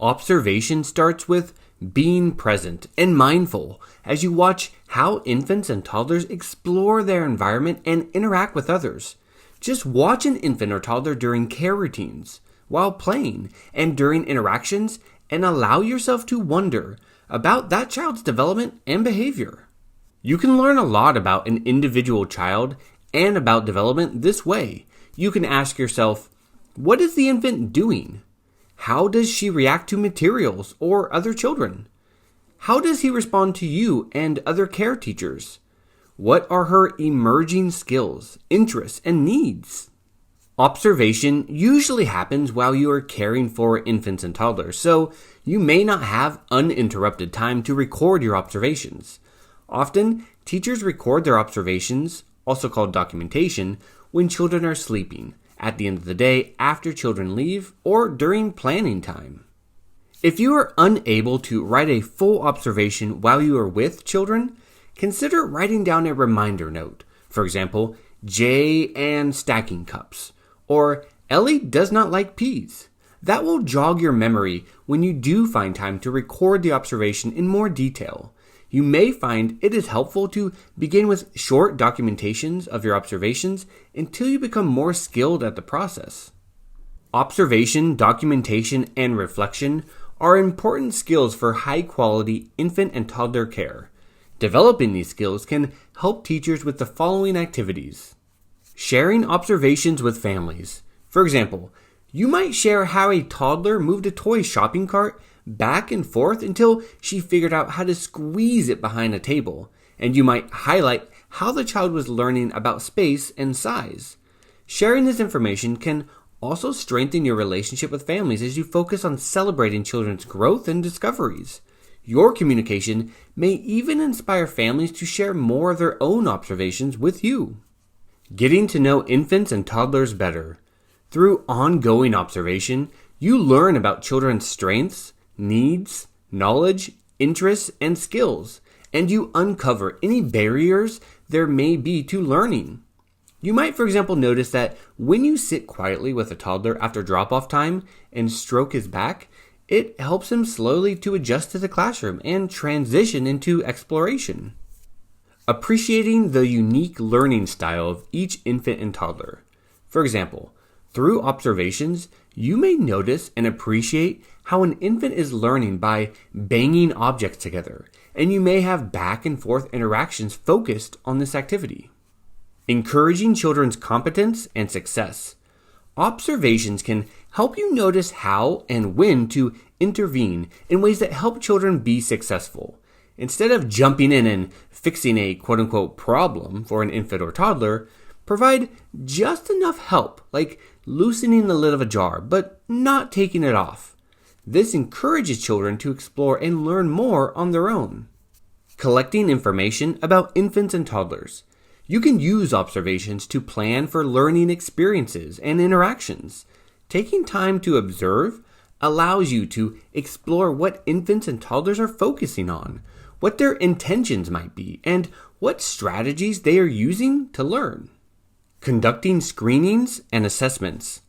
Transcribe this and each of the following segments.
Observation starts with being present and mindful as you watch how infants and toddlers explore their environment and interact with others. Just watch an infant or toddler during care routines, while playing, and during interactions, and allow yourself to wonder about that child's development and behavior. You can learn a lot about an individual child and about development this way. You can ask yourself, what is the infant doing? How does she react to materials or other children? How does he respond to you and other care teachers? What are her emerging skills, interests, and needs? Observation usually happens while you are caring for infants and toddlers, so you may not have uninterrupted time to record your observations. Often, teachers record their observations, also called documentation, when children are sleeping, at the end of the day after children leave, or during planning time. If you are unable to write a full observation while you are with children, consider writing down a reminder note. For example, Jay and stacking cups, or Ellie does not like peas. That will jog your memory when you do find time to record the observation in more detail. You may find it is helpful to begin with short documentations of your observations until you become more skilled at the process. Observation, documentation, and reflection are important skills for high-quality infant and toddler care. Developing these skills can help teachers with the following activities. Sharing observations with families. For example, you might share how a toddler moved a toy shopping cart back and forth until she figured out how to squeeze it behind a table, and you might highlight how the child was learning about space and size. Sharing this information can also strengthen your relationship with families as you focus on celebrating children's growth and discoveries. Your communication may even inspire families to share more of their own observations with you. Getting to know infants and toddlers better. Through ongoing observation, you learn about children's strengths, needs, knowledge, interests, and skills, and you uncover any barriers there may be to learning. You might, for example, notice that when you sit quietly with a toddler after drop-off time and stroke his back, it helps him slowly to adjust to the classroom and transition into exploration. Appreciating the unique learning style of each infant and toddler. For example, through observations, you may notice and appreciate how an infant is learning by banging objects together, and you may have back and forth interactions focused on this activity. Encouraging children's competence and success. Observations can help you notice how and when to intervene in ways that help children be successful. Instead of jumping in and fixing a quote-unquote problem for an infant or toddler, provide just enough help, like loosening the lid of a jar, but not taking it off. This encourages children to explore and learn more on their own. Collecting information about infants and toddlers. You can use observations to plan for learning experiences and interactions. Taking time to observe allows you to explore what infants and toddlers are focusing on, what their intentions might be, and what strategies they are using to learn. Conducting screenings and assessments.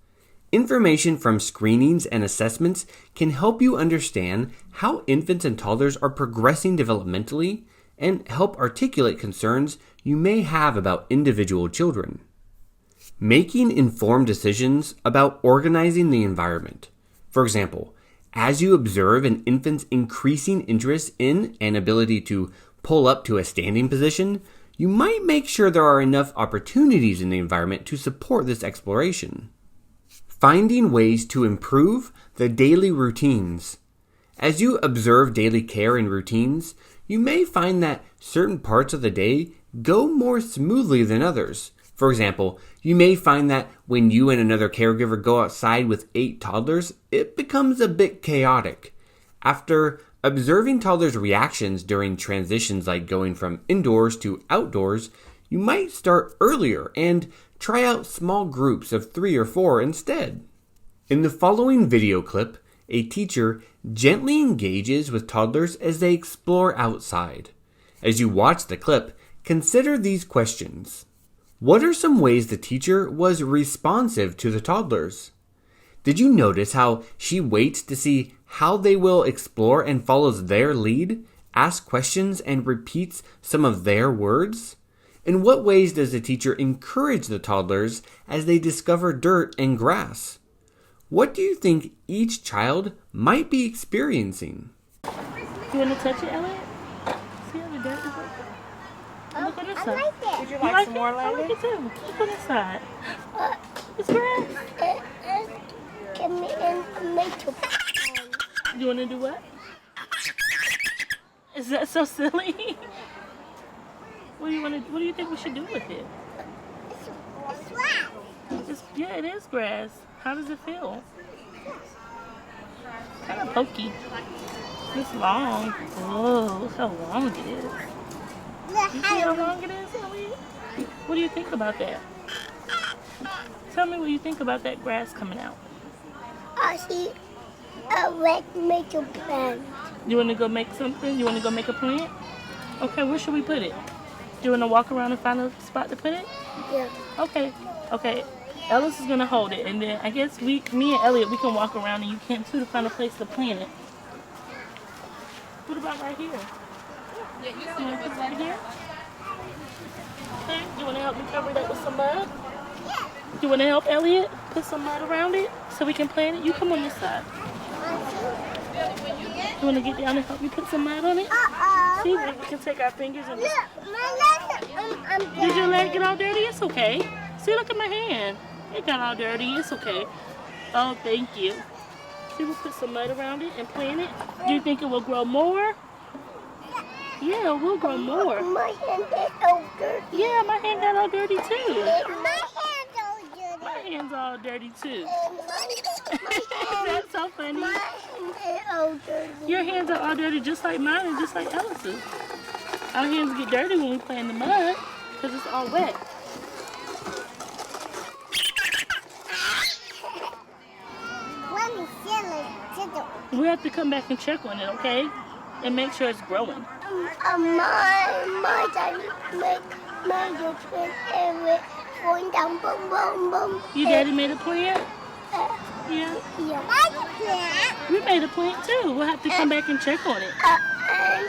Information from screenings and assessments can help you understand how infants and toddlers are progressing developmentally and help articulate concerns you may have about individual children. Making informed decisions about organizing the environment. For example, as you observe an infant's increasing interest in and ability to pull up to a standing position, you might make sure there are enough opportunities in the environment to support this exploration. Finding ways to improve the daily routines. As you observe daily care and routines, you may find that certain parts of the day go more smoothly than others. For example, you may find that when you and another caregiver go outside with 8 toddlers, it becomes a bit chaotic. After observing toddlers' reactions during transitions like going from indoors to outdoors, you might start earlier and try out small groups of 3 or 4 instead. In the following video clip, a teacher gently engages with toddlers as they explore outside. As you watch the clip, consider these questions. What are some ways the teacher was responsive to the toddlers? Did you notice how she waits to see how they will explore and follows their lead, ask questions, and repeats some of their words? In what ways does the teacher encourage the toddlers as they discover dirt and grass? What do you think each child might be experiencing? You want to touch it, Elliot? See how the dirt is like? Look on this side. I like it. Would you like some more, Larry? I like it too. Look on this side. It's grass. Give me a tomato. You want to do what? Is that so silly? What do you think we should do with it? It's grass. Yeah, it is grass. How does it feel? Kind of pokey. It's long. Oh, look how long it is. You see how long it is, Elliot? What do you think about that? Tell me what you think about that grass coming out. I see a red tomato plant. You want to go make something? You want to go make a plant? Okay, where should we put it? Do you want to walk around and find a spot to put it? Yeah. Okay. Ellis is going to hold it, and then I guess me and Elliot, we can walk around, and you can too, to find a place to plant it. What about right here? You want to put it right here? Okay, you want to help me cover that with some mud? Yeah. You want to help Elliot put some mud around it so we can plant it? You come on this side. You want to get down and help me put some mud on it? See, we can take our fingers and just... Look, my legs I'm Did your leg get all dirty? It's okay. See, look at my hand. It got all dirty. It's okay. Oh, thank you. See, we'll put some mud around it and plant it. Do you think it will grow more? Yeah, it will grow more. My hand is all dirty. Yeah, my hand got all dirty too. My hand's all dirty. My hand's all dirty too. My That's so funny. hand is all dirty. Your hands are all dirty just like mine and just like Ellis's. Our hands get dirty when we play in the mud because it's all wet. We have to come back and check on it, okay? And make sure it's growing. My daddy made a plant every going down, boom, boom, boom. Your daddy made a plant? Yeah. Yeah. I plant. We made a plant too. We'll have to come back and check on it. And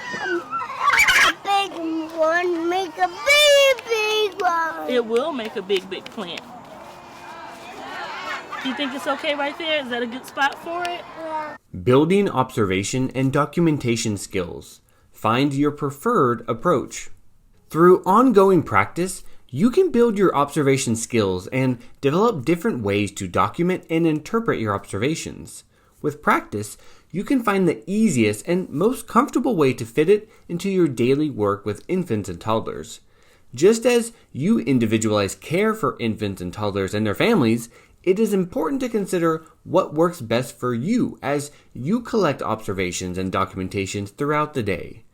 a big one make a big one. It will make a big plant. You think it's okay right there? Is that a good spot for it? Yeah. Building observation and documentation skills. Find your preferred approach. Through ongoing practice, you can build your observation skills and develop different ways to document and interpret your observations. With practice, you can find the easiest and most comfortable way to fit it into your daily work with infants and toddlers. Just as you individualize care for infants and toddlers and their families, it is important to consider what works best for you as you collect observations and documentations throughout the day.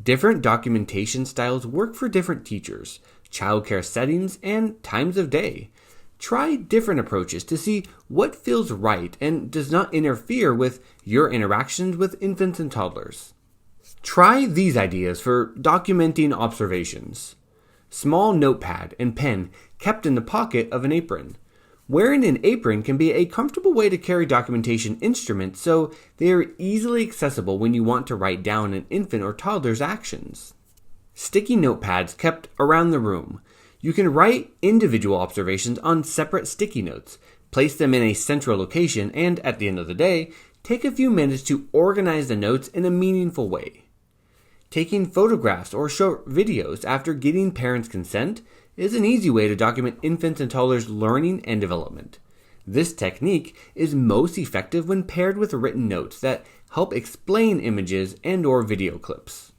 Different documentation styles work for different teachers, childcare settings, and times of day. Try different approaches to see what feels right and does not interfere with your interactions with infants and toddlers. Try these ideas for documenting observations. Small notepad and pen kept in the pocket of an apron. Wearing an apron can be a comfortable way to carry documentation instruments so they are easily accessible when you want to write down an infant or toddler's actions. Sticky notepads kept around the room. You can write individual observations on separate sticky notes, place them in a central location, and at the end of the day, take a few minutes to organize the notes in a meaningful way. Taking photographs or short videos after getting parents' consent is an easy way to document infants and toddlers' learning and development. This technique is most effective when paired with written notes that help explain images and/or video clips.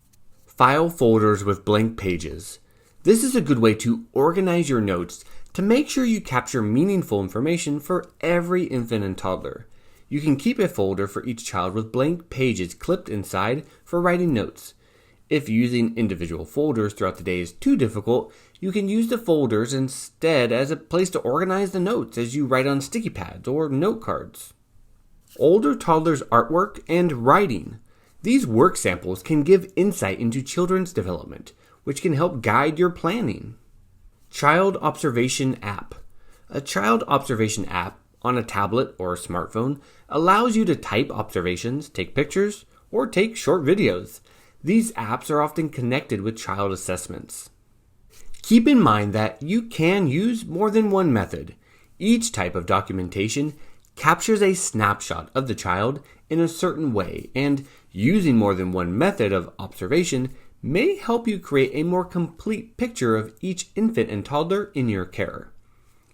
File folders with blank pages. This is a good way to organize your notes to make sure you capture meaningful information for every infant and toddler. You can keep a folder for each child with blank pages clipped inside for writing notes. If using individual folders throughout the day is too difficult, you can use the folders instead as a place to organize the notes as you write on sticky pads or note cards. Older toddlers' artwork and writing. These work samples can give insight into children's development, which can help guide your planning. Child Observation App. A child observation app on a tablet or a smartphone allows you to type observations, take pictures, or take short videos. These apps are often connected with child assessments. Keep in mind that you can use more than one method. Each type of documentation captures a snapshot of the child in a certain way, and using more than one method of observation may help you create a more complete picture of each infant and toddler in your care.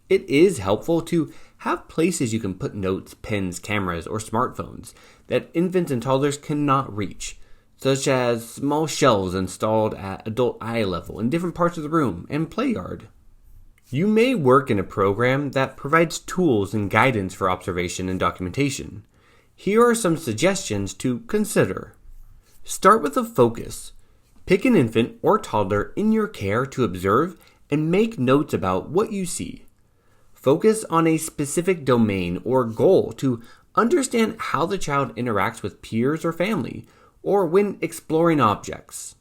It is helpful to have places you can put notes, pens, cameras, or smartphones that infants and toddlers cannot reach, such as small shelves installed at adult eye level in different parts of the room and play yard. You may work in a program that provides tools and guidance for observation and documentation. Here are some suggestions to consider. Start with a focus. Pick an infant or toddler in your care to observe and make notes about what you see. Focus on a specific domain or goal to understand how the child interacts with peers or family, or when exploring objects.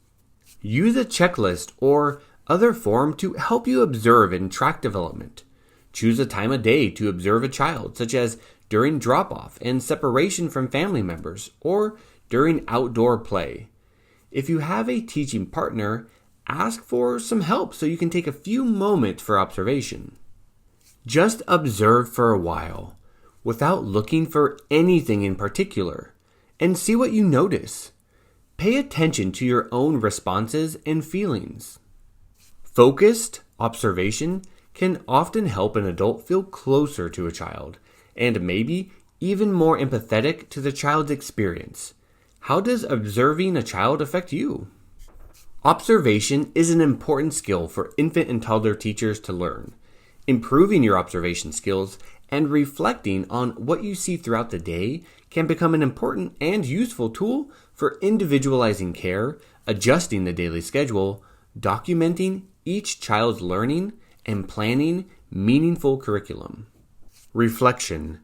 Use a checklist or other form to help you observe and track development. Choose a time of day to observe a child, such as during drop-off and separation from family members, or during outdoor play. If you have a teaching partner, ask for some help so you can take a few moments for observation. Just observe for a while, without looking for anything in particular, and see what you notice. Pay attention to your own responses and feelings. Focused observation can often help an adult feel closer to a child, and maybe even more empathetic to the child's experience. How does observing a child affect you? Observation is an important skill for infant and toddler teachers to learn. Improving your observation skills and reflecting on what you see throughout the day can become an important and useful tool for individualizing care, adjusting the daily schedule, documenting each child's learning, and planning meaningful curriculum. Reflection.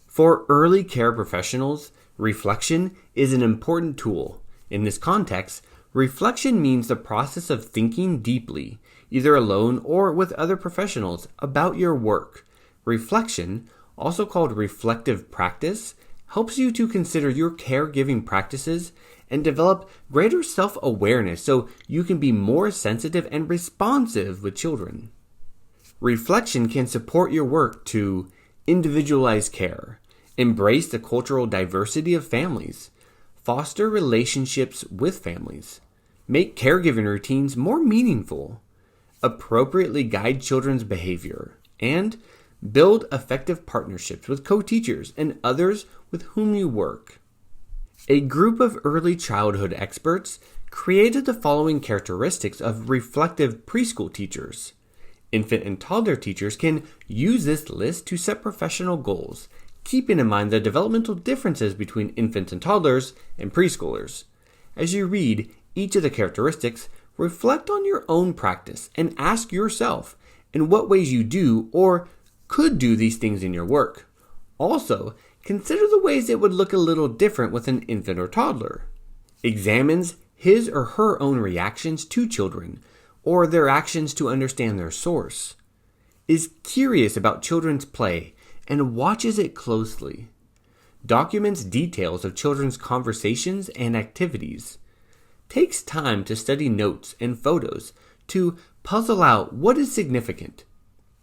For early care professionals, reflection is an important tool. In this context, reflection means the process of thinking deeply, either alone or with other professionals, about your work. Reflection, also called reflective practice, helps you to consider your caregiving practices and develop greater self-awareness so you can be more sensitive and responsive with children. Reflection can support your work to individualize care, embrace the cultural diversity of families, foster relationships with families, make caregiving routines more meaningful, appropriately guide children's behavior, and build effective partnerships with co-teachers and others with whom you work. A group of early childhood experts created the following characteristics of reflective preschool teachers. Infant and toddler teachers can use this list to set professional goals, keeping in mind the developmental differences between infants and toddlers and preschoolers. As you read each of the characteristics, reflect on your own practice and ask yourself in what ways you do or could do these things in your work. Also, consider the ways it would look a little different with an infant or toddler. Examines his or her own reactions to children or their actions to understand their source. Is curious about children's play and watches it closely. Documents details of children's conversations and activities. Takes time to study notes and photos to puzzle out what is significant.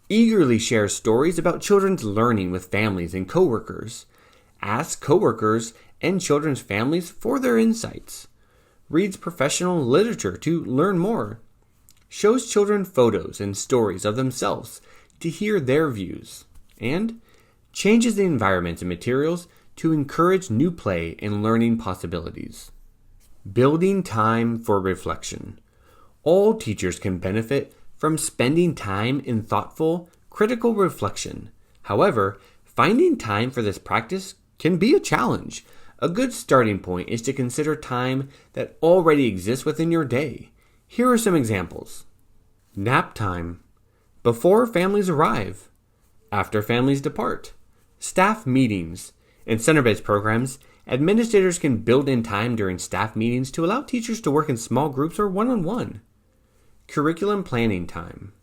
Eagerly shares stories about children's learning with families and coworkers. Asks coworkers and children's families for their insights. Reads professional literature to learn more. Shows children photos and stories of themselves to hear their views. And changes the environment and materials to encourage new play and learning possibilities. Building time for reflection. All teachers can benefit from spending time in thoughtful, critical reflection. However, finding time for this practice can be a challenge. A good starting point is to consider time that already exists within your day. Here are some examples. Nap time. Before families arrive. After families depart. Staff meetings. In center-based programs, administrators can build in time during staff meetings to allow teachers to work in small groups or one-on-one. Curriculum planning time.